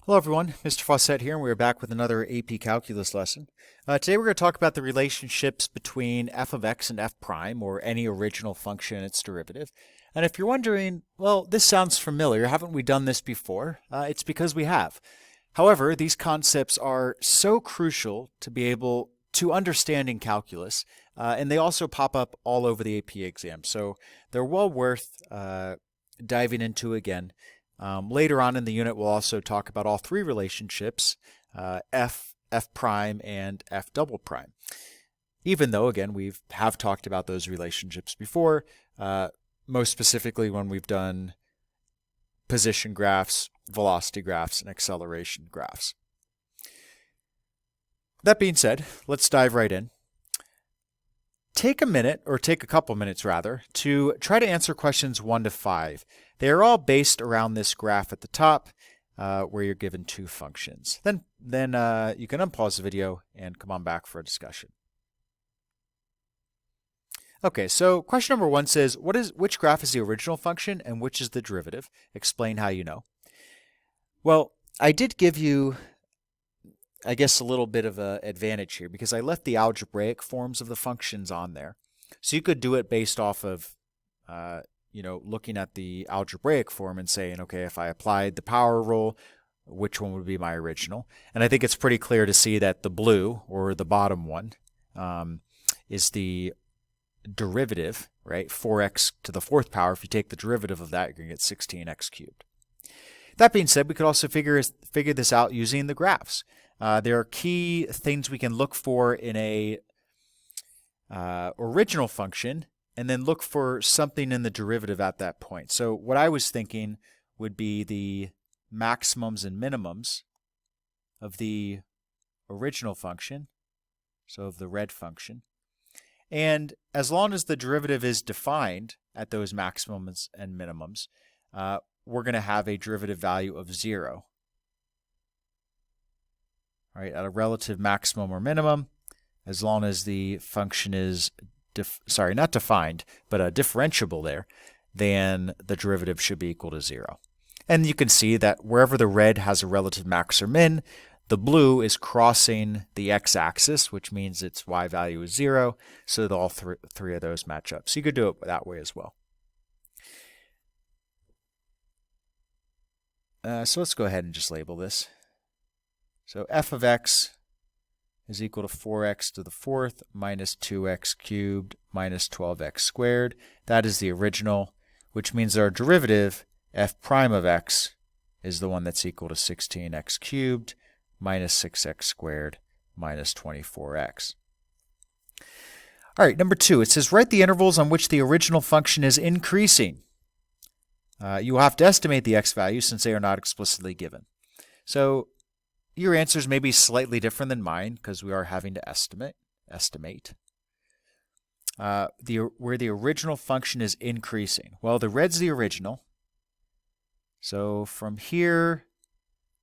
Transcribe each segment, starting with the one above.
Hello everyone, Mr. Fawcett here, and we're back with another AP Calculus lesson. Today we're going to talk about the relationships between f of x and f prime, or any original function and its derivative. And if you're wondering, well, this sounds familiar, haven't we done this before? It's because we have. However, these concepts are so crucial to be able to understand in calculus, and they also pop up all over the AP exam, so they're well worth diving into again. Later on in the unit, we'll also talk about all three relationships, f, f prime, and f double prime. Even though, again, we have talked about those relationships before, most specifically when we've done position graphs, velocity graphs, and acceleration graphs. That being said, let's dive right in. Take a minute, or take a couple minutes rather, to try to answer questions 1 to 5. They are all based around this graph at the top, where you're given two functions. Then you can unpause the video and come on back for a discussion. Okay, so question number 1 says, which graph is the original function and which is the derivative? Explain how you know. Well, I did give you, I guess, a little bit of an advantage here because I left the algebraic forms of the functions on there. So you could do it based off of, looking at the algebraic form and saying, okay, if I applied the power rule, which one would be my original? And I think it's pretty clear to see that the blue, or the bottom one, is the derivative, right? 4x to the fourth power. If you take the derivative of that, you're going to get 16x cubed. That being said, we could also figure this out using the graphs. There are key things we can look for in a original function, and then look for something in the derivative at that point. So what I was thinking would be the maximums and minimums of the original function, so of the red function. And as long as the derivative is defined at those maximums and minimums, we're going to have a derivative value of 0. All right, at a relative maximum or minimum, as long as the function is not defined, but differentiable there, then the derivative should be equal to 0. And you can see that wherever the red has a relative max or min, the blue is crossing the x-axis, which means its y value is 0, so that all three of those match up. So you could do it that way as well. So let's go ahead and just label this. So f of x is equal to 4x to the fourth minus 2x cubed minus 12x squared. That is the original, which means our derivative, f prime of x, is the one that's equal to 16x cubed minus 6x squared minus 24x. All right, number 2, it says write the intervals on which the original function is increasing. You will have to estimate the x values since they are not explicitly given. So your answers may be slightly different than mine because we are having to estimate. Where the original function is increasing. Well, the red's the original. So from here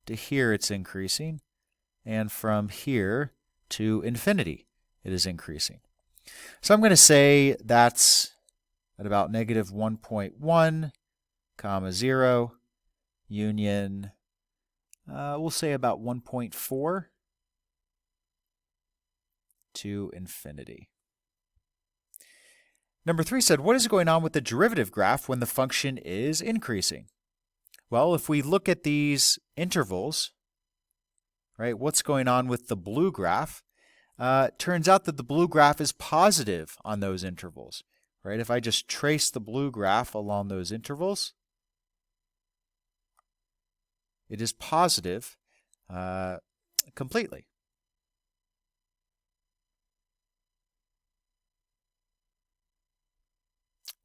to here it's increasing. And from here to infinity it is increasing. So I'm going to say that's at about negative 1.1, comma 0, union, we'll say about 1.4 to infinity. Number 3 said, what is going on with the derivative graph when the function is increasing? Well, if we look at these intervals, right, what's going on with the blue graph? Turns out that the blue graph is positive on those intervals, right? If I just trace the blue graph along those intervals, it is positive completely.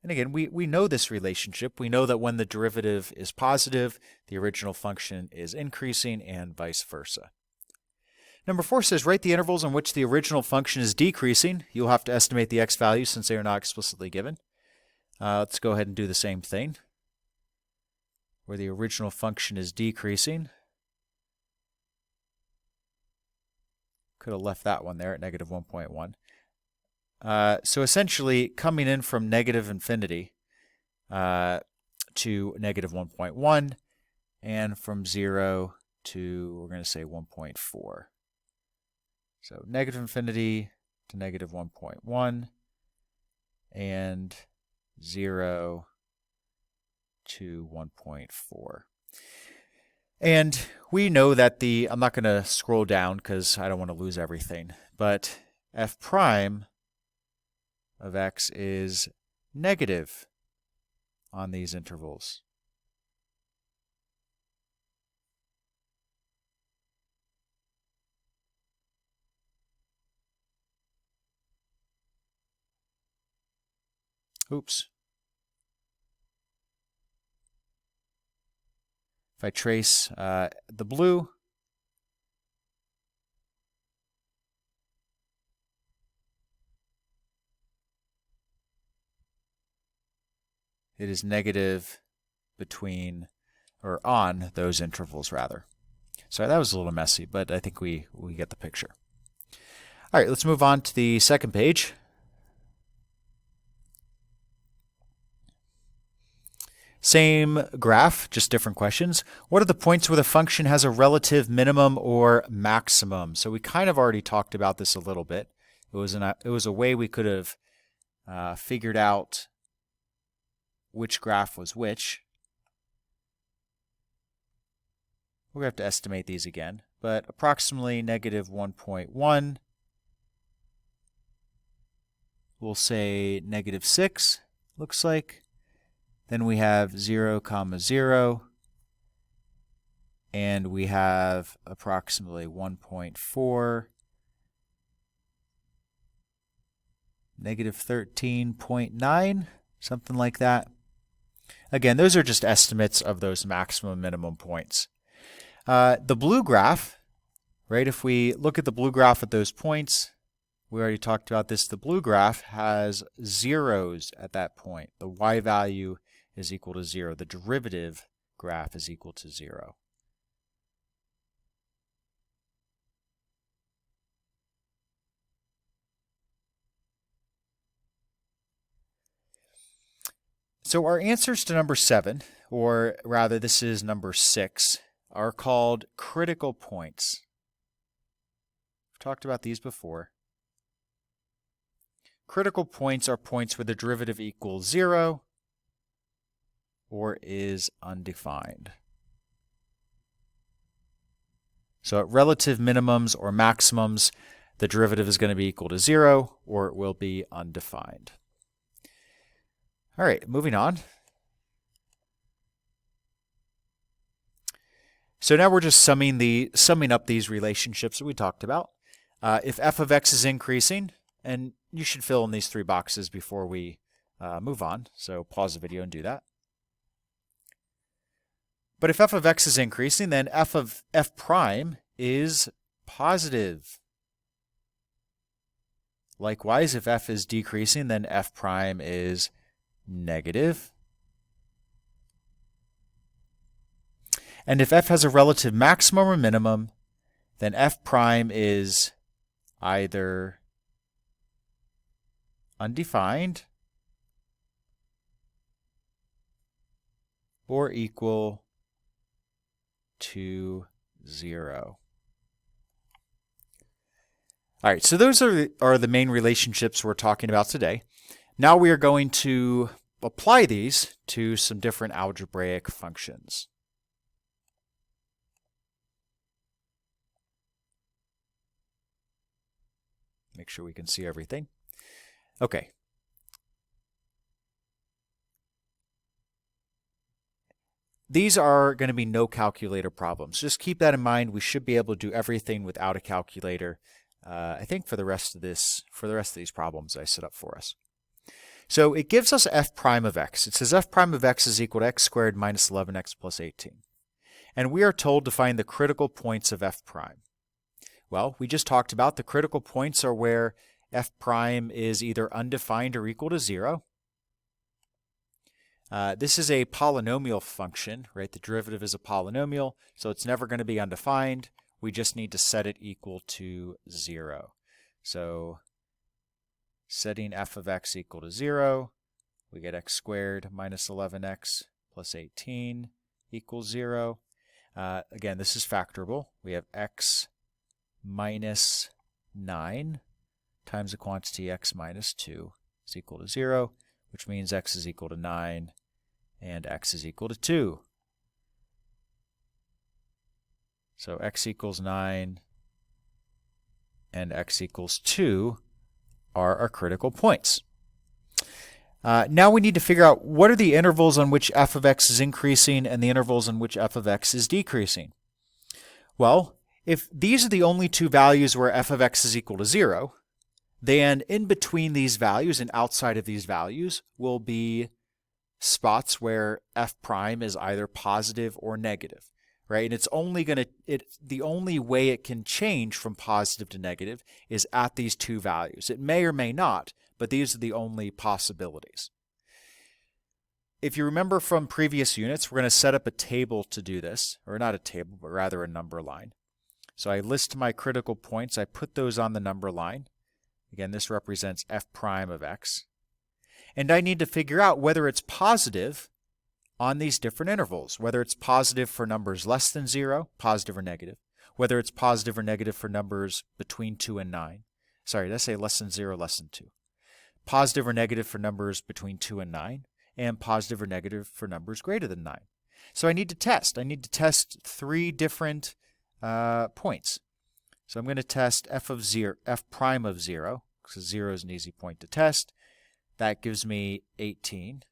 And again, we know this relationship. We know that when the derivative is positive, the original function is increasing and vice versa. Number 4 says write the intervals in which the original function is decreasing. You'll have to estimate the x values since they are not explicitly given. Let's go ahead and do the same thing. Where the original function is decreasing. Could have left that one there at negative 1.1. So essentially, coming in from negative infinity to negative 1.1, and from 0 to, we're going to say 1.4. So negative infinity to negative 1.1 and 0 to 1.4. And we know that I'm not going to scroll down because I don't want to lose everything, but f prime of x is negative on these intervals. Oops. If I trace the blue, it is negative between, or on those intervals rather. Sorry, that was a little messy, but I think we get the picture. All right, let's move on to the second page. Same graph, just different questions. What are the points where the function has a relative minimum or maximum? So we kind of already talked about this a little bit. It was a way we could have figured out which graph was which. We're going to have to estimate these again, but approximately negative 1.1. We'll say negative 6, looks like. Then we have 0, 0, and we have approximately 1.4, negative 13.9, something like that. Again, those are just estimates of those maximum and minimum points. The blue graph, right, if we look at the blue graph at those points, we already talked about this, the blue graph has zeros at that point. The y value is equal to 0. The derivative graph is equal to 0. So our answers to number 7, or rather this is number 6, are called critical points. We've talked about these before. Critical points are points where the derivative equals 0 or is undefined. So at relative minimums or maximums, the derivative is going to be equal to 0 or it will be undefined. All right, moving on. So now we're just summing up these relationships that we talked about. If f of x is increasing, and you should fill in these 3 boxes before we move on, so pause the video and do that. But if f of x is increasing, then f of f prime is positive. Likewise, if f is decreasing, then f prime is negative. And if f has a relative maximum or minimum, then f prime is either undefined or equal to 0. All right, so those are the main relationships we're talking about today. Now we are going to apply these to some different algebraic functions. Make sure we can see everything. Okay. These are going to be no calculator problems. Just keep that in mind. We should be able to do everything without a calculator. I think for the rest of these problems I set up for us. So it gives us f prime of x. It says f prime of x is equal to x squared minus 11x plus 18. And we are told to find the critical points of f prime. Well, we just talked about the critical points are where f prime is either undefined or equal to 0. This is a polynomial function, right? The derivative is a polynomial, so it's never going to be undefined. We just need to set it equal to 0. So setting f of x equal to 0, we get x squared minus 11x plus 18 equals 0. Again, this is factorable. We have x minus 9 times the quantity x minus 2 is equal to 0, which means x is equal to 9 and x is equal to 2. So x equals 9 and x equals 2 are our critical points. Now we need to figure out what are the intervals on which f of x is increasing and the intervals on which f of x is decreasing. Well, if these are the only two values where f of x is equal to 0, then in between these values and outside of these values will be spots where f prime is either positive or negative, right? And it's only the only way it can change from positive to negative is at these two values. It may or may not, but these are the only possibilities. If you remember from previous units, we're going to set up a table to do this, or not a table, but rather a number line. So I list my critical points. I put those on the number line. Again, this represents f prime of x. And I need to figure out whether it's positive on these different intervals, whether it's positive for numbers less than 0, positive or negative, whether it's positive or negative for numbers between 2 and 9. Sorry, did I say less than 0, less than 2? Positive or negative for numbers between 2 and 9, and positive or negative for numbers greater than 9. So I need to test. I need to test 3 different points. So I'm going to test f prime of 0, because 0 is an easy point to test. That gives me 18.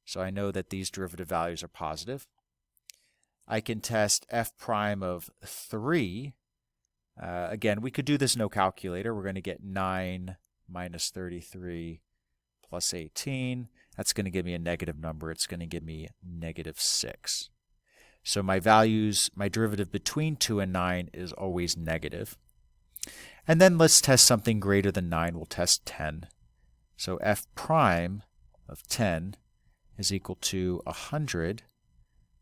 So I know that these derivative values are positive. I can test f prime of 3. Again, we could do this no calculator. We're going to get 9 minus 33 plus 18. That's going to give me a negative number. It's going to give me negative 6. So my derivative between 2 and 9 is always negative. And then let's test something greater than 9. We'll test 10. So f prime of 10 is equal to 100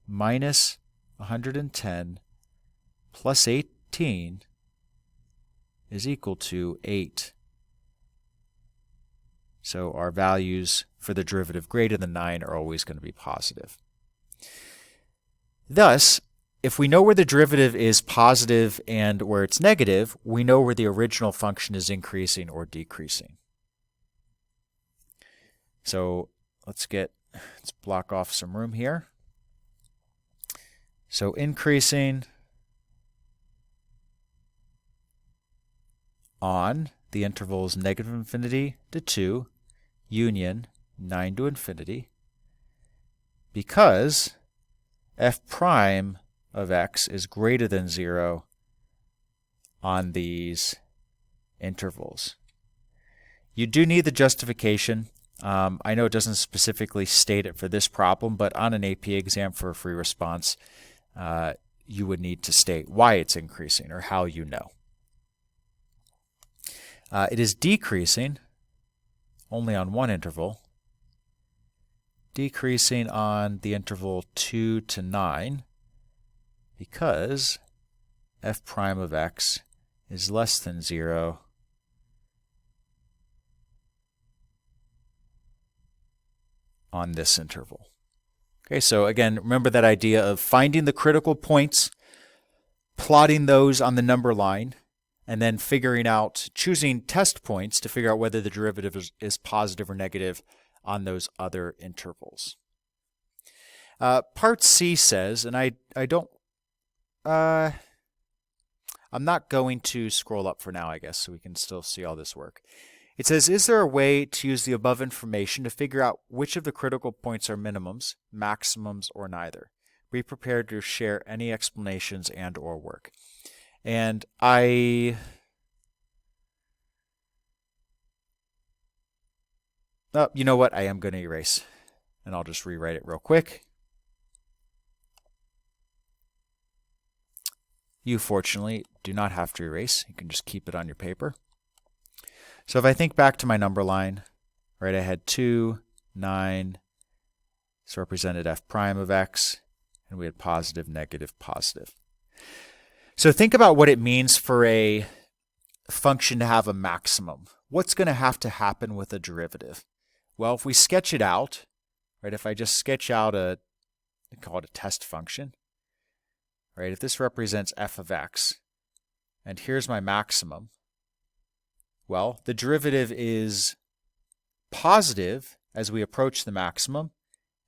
minus 110 plus 18 is equal to 8. So our values for the derivative greater than 9 are always going to be positive. Thus, if we know where the derivative is positive and where it's negative, we know where the original function is increasing or decreasing. So let's block off some room here. So increasing on the intervals negative infinity to 2, union 9 to infinity, because f prime of x is greater than 0 on these intervals. You do need the justification. I know it doesn't specifically state it for this problem, but on an AP exam for a free response, you would need to state why it's increasing or how you know. It is decreasing only on one interval, decreasing on the interval 2 to 9, because f prime of x is less than 0 on this interval. Okay, so again, remember that idea of finding the critical points, plotting those on the number line, and then choosing test points to figure out whether the derivative is positive or negative on those other intervals. Part C says, and I'm not going to scroll up for now, I guess, so we can still see all this work. It says, is there a way to use the above information to figure out which of the critical points are minimums, maximums, or neither? Be prepared to share any explanations and or work. And you know what? I am going to erase, and I'll just rewrite it real quick. You, fortunately, do not have to erase. You can just keep it on your paper. So if I think back to my number line, right, I had 2, 9, this represented f prime of x, and we had positive, negative, positive. So think about what it means for a function to have a maximum. What's going to happen with a derivative? Well, if we sketch it out, right, if I just sketch out call it a test function, right? If this represents f of x, and here's my maximum, well, the derivative is positive as we approach the maximum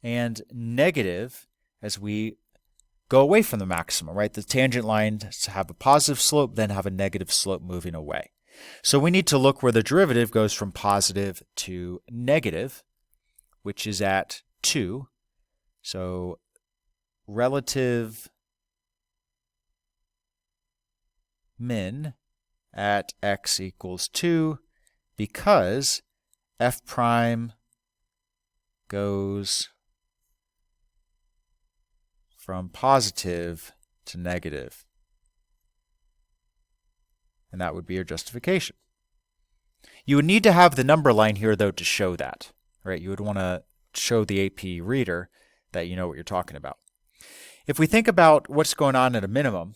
and negative as we go away from the maximum, right? The tangent lines have a positive slope, then have a negative slope moving away. So we need to look where the derivative goes from positive to negative, which is at 2. So relative min at x equals 2 because f prime goes from positive to negative. And that would be your justification. You would need to have the number line here, though, to show that, right? You would want to show the AP reader that you know what you're talking about. If we think about what's going on at a minimum,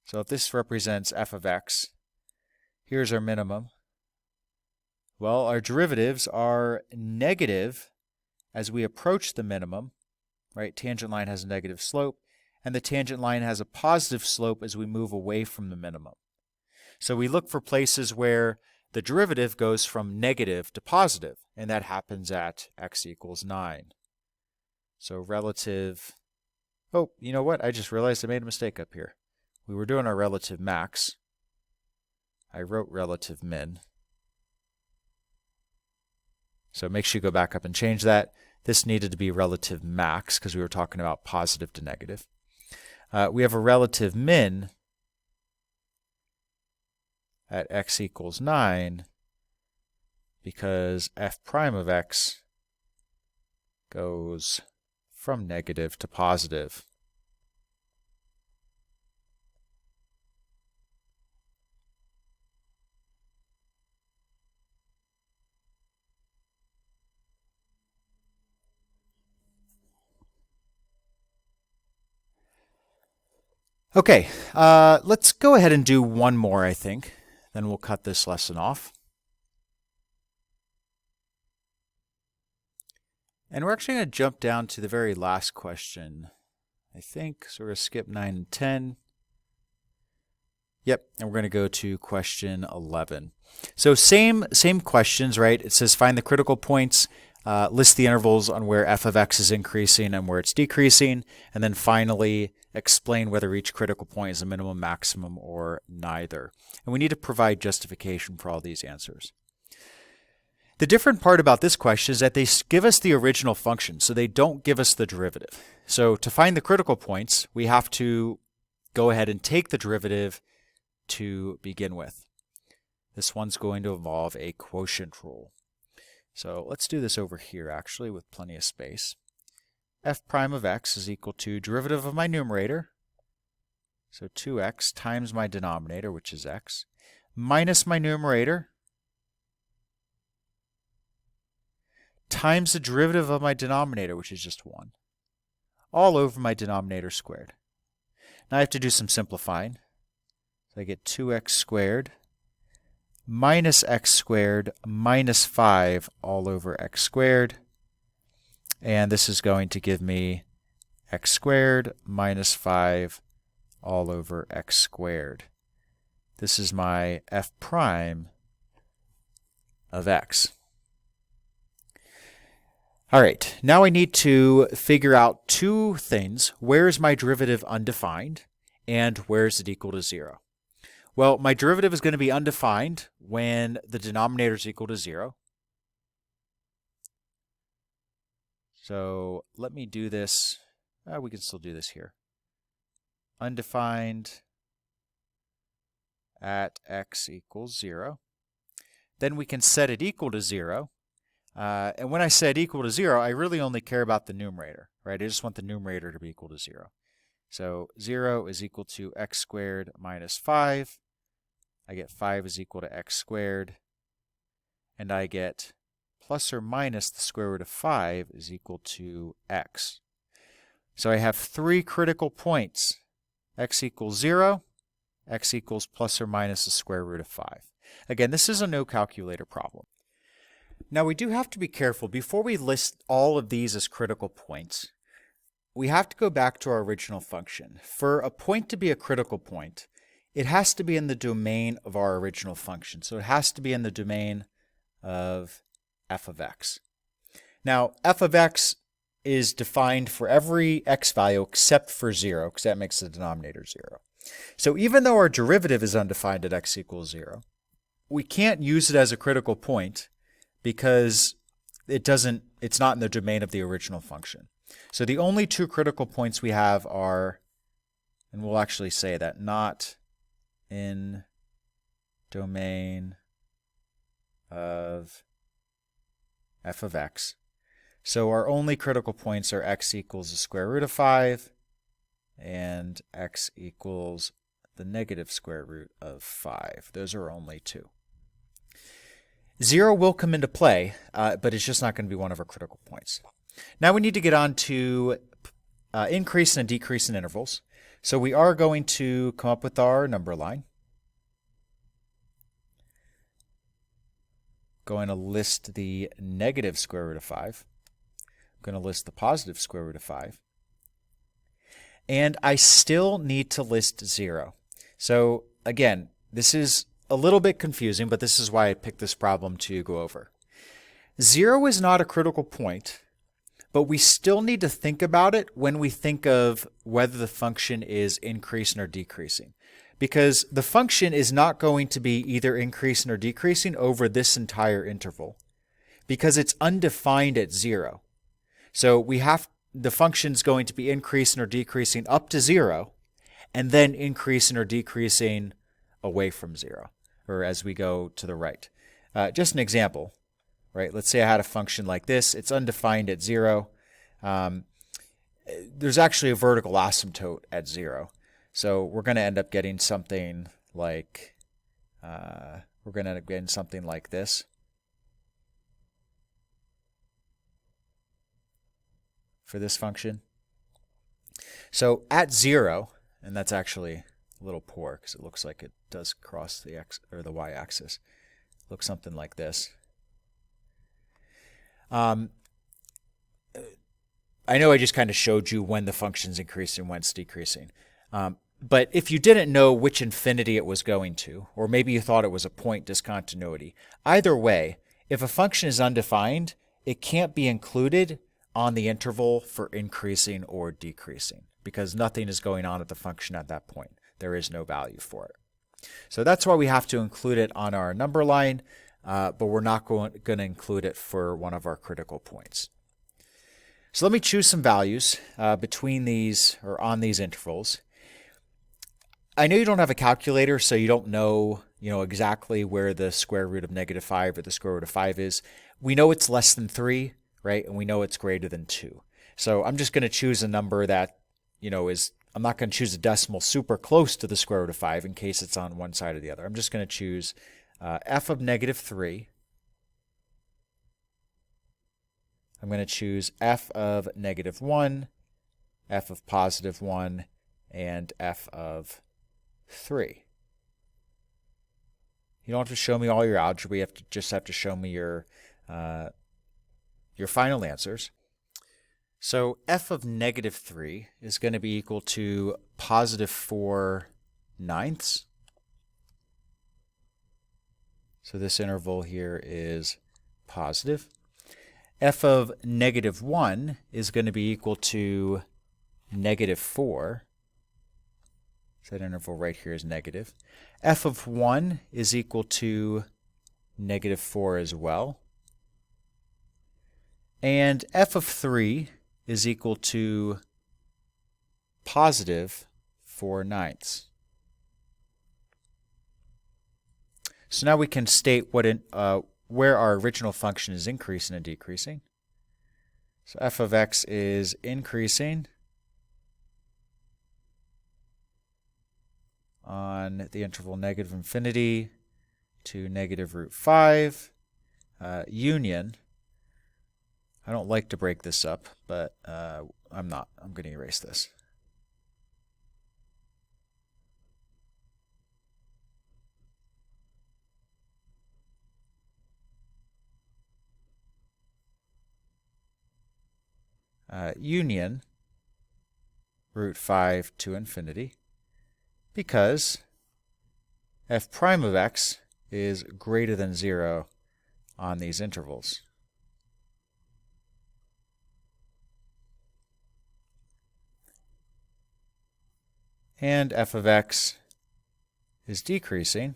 so if this represents f of x, here's our minimum. Well, our derivatives are negative as we approach the minimum, right? Tangent line has a negative slope, and the tangent line has a positive slope as we move away from the minimum. So we look for places where the derivative goes from negative to positive, and that happens at x equals 9. So relative, oh, you know what? I just realized I made a mistake up here. We were doing our relative max. I wrote relative min. So make sure you go back up and change that. This needed to be relative max because we were talking about positive to negative. We have a relative min at x equals 9 because f prime of x goes from negative to positive. Okay, let's go ahead and do one more, I think. Then we'll cut this lesson off. And we're actually going to jump down to the very last question, I think. So we're going to skip 9 and 10. Yep, and we're going to go to question 11. So same questions, right? It says find the critical points, list the intervals on where f of x is increasing and where it's decreasing, and then finally explain whether each critical point is a minimum, maximum, or neither. And we need to provide justification for all these answers. The different part about this question is that they give us the original function, so they don't give us the derivative. So to find the critical points, we have to go ahead and take the derivative to begin with. This one's going to involve a quotient rule. So let's do this over here, actually, with plenty of space. F prime of x is equal to derivative of my numerator, so 2x times my denominator, which is x, minus my numerator, times the derivative of my denominator, which is just 1, all over my denominator squared. Now I have to do some simplifying. So I get 2x squared minus x squared minus 5 all over x squared. And this is going to give me x squared minus 5 all over x squared. This is my f prime of x. All right, now I need to figure out two things. Where is my derivative undefined, and where is it equal to 0? Well, my derivative is going to be undefined when the denominator is equal to 0. So let me do this. We can still do this here. Undefined at x equals 0. Then we can set it equal to 0. And when I set equal to 0, I really only care about the numerator, right? I just want the numerator to be equal to 0. So 0 is equal to x squared minus 5. I get 5 is equal to x squared. And I get plus or minus the square root of 5 is equal to x. So I have three critical points. X equals 0, x equals plus or minus the square root of 5. Again, this is a no calculator problem. Now we do have to be careful before we list all of these as critical points. we have to go back to our original function. For a point to be a critical point, it has to be in the domain of our original function. So it has to be in the domain of f of x. Now, f of x is defined for every x value except for 0, because that makes the denominator 0. So even though our derivative is undefined at x equals 0, we can't use it as a critical point because it's not in the domain of the original function. So the only two critical points we have are, and we'll actually say that, not in domain of f of x. So our only critical points are x equals the square root of 5 and x equals the negative square root of 5. Those are only two. 0 will come into play, but it's just not going to be one of our critical points. Now we need to get on to increase and decrease in intervals. So we are going to come up with our number line. Going to list the negative square root of 5. I'm going to list the positive square root of 5. And I still need to list 0. So again, this is a little bit confusing, but this is why I picked this problem to go over. 0 is not a critical point, but we still need to think about it when we think of whether the function is increasing or decreasing. Because the function is not going to be either increasing or decreasing over this entire interval, because it's undefined at 0. So the function's going to be increasing or decreasing up to 0, and then increasing or decreasing away from 0, or as we go to the right. Just an example, right? Let's say I had a function like this. It's undefined at 0. There's actually a vertical asymptote at 0. So we're going to end up getting something like this. For this function. So at 0, and that's actually a little poor because it looks like it does cross the x or the y-axis. Looks something like this. I know I just kind of showed you when the function's increasing and when it's decreasing. But if you didn't know which infinity it was going to, or maybe you thought it was a point discontinuity, either way, if a function is undefined, it can't be included on the interval for increasing or decreasing because nothing is going on at the function at that point. There is no value for it. So that's why we have to include it on our number line, but we're not going to include it for one of our critical points. So let me choose some values between these or on these intervals. I know you don't have a calculator, so you don't know, exactly where the square root of -5 or the square root of 5 is. We know it's less than 3. Right? And we know it's greater than 2. So I'm just going to choose a number that, I'm not going to choose a decimal super close to the square root of 5 in case it's on one side or the other. I'm just going to choose f of -3. I'm going to choose f of -1, f of +1, and f of 3. You don't have to show me all your algebra. You just have to show me your final answers. So f of -3 is going to be equal to +4/9. So this interval here is positive. F of -1 is going to be equal to -4. So that interval right here is negative. F of 1 is equal to -4 as well. And f of 3 is equal to +4/9. So now we can state where our original function is increasing and decreasing. So f of x is increasing on the interval -∞ to -√5 union. I don't like to break this up, but I'm not. I'm going to erase this. Union root 5 to infinity, because f prime of x is greater than 0 on these intervals. And f of x is decreasing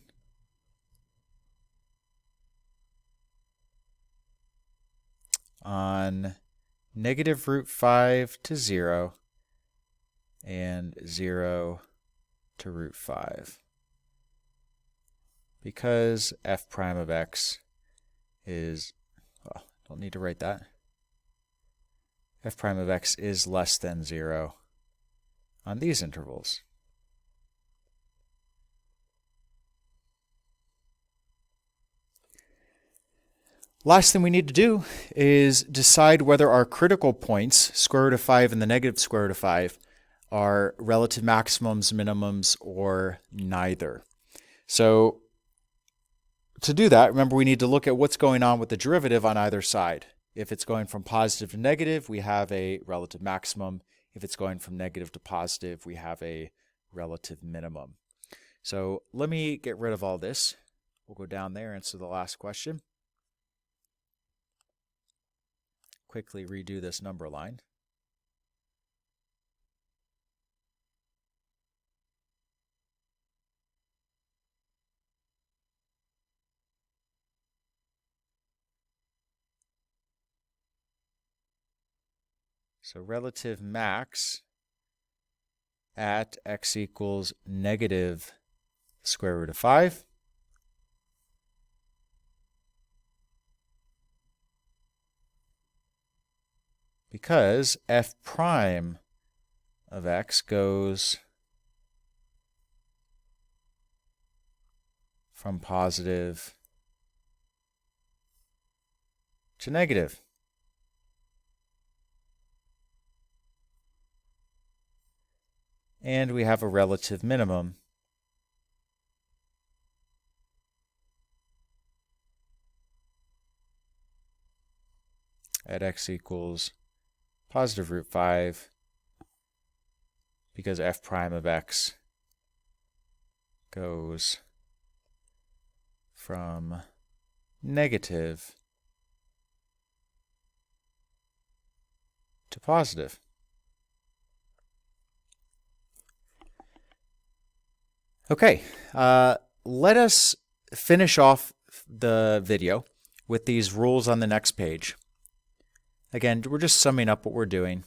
on negative root 5 to 0 and 0 to root 5, because f prime of x is, well, don't need to write that. F prime of x is less than 0 on these intervals. Last thing we need to do is decide whether our critical points, square root of 5 and the negative square root of 5, are relative maximums, minimums, or neither. So to do that, remember we need to look at what's going on with the derivative on either side. If it's going from positive to negative, we have a relative maximum. If it's going from negative to positive, we have a relative minimum. So let me get rid of all this. We'll go down there and answer the last question. Quickly redo this number line. So relative max at x equals negative square root of 5. Because f prime of x goes from positive to negative. And we have a relative minimum at x equals positive root 5, because f prime of x goes from negative to positive. Okay, let us finish off the video with these rules on the next page. Again, we're just summing up what we're doing.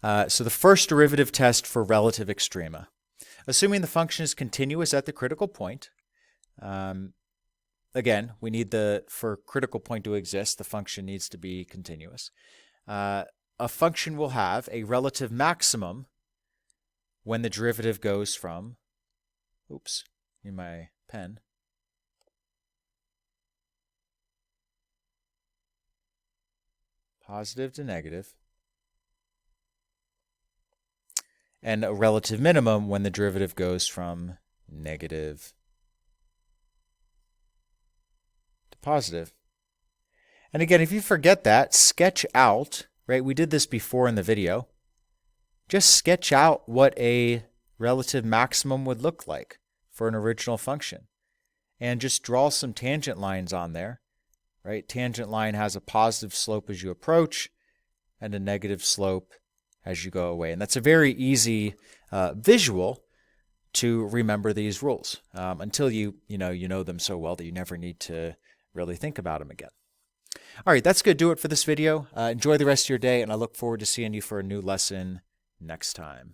So the first derivative test for relative extrema. Assuming the function is continuous at the critical point, again, we need for critical point to exist, the function needs to be continuous. A function will have a relative maximum when the derivative goes from, oops, need my pen, positive to negative, and a relative minimum when the derivative goes from negative to positive. And again, if you forget that, sketch out, right? We did this before in the video. Just sketch out what a relative maximum would look like for an original function. And just draw some tangent lines on there, right? Tangent line has a positive slope as you approach and a negative slope as you go away. And that's a very easy visual to remember these rules until you know them so well that you never need to really think about them again. All right, that's going to do it for this video. Enjoy the rest of your day, and I look forward to seeing you for a new lesson next time.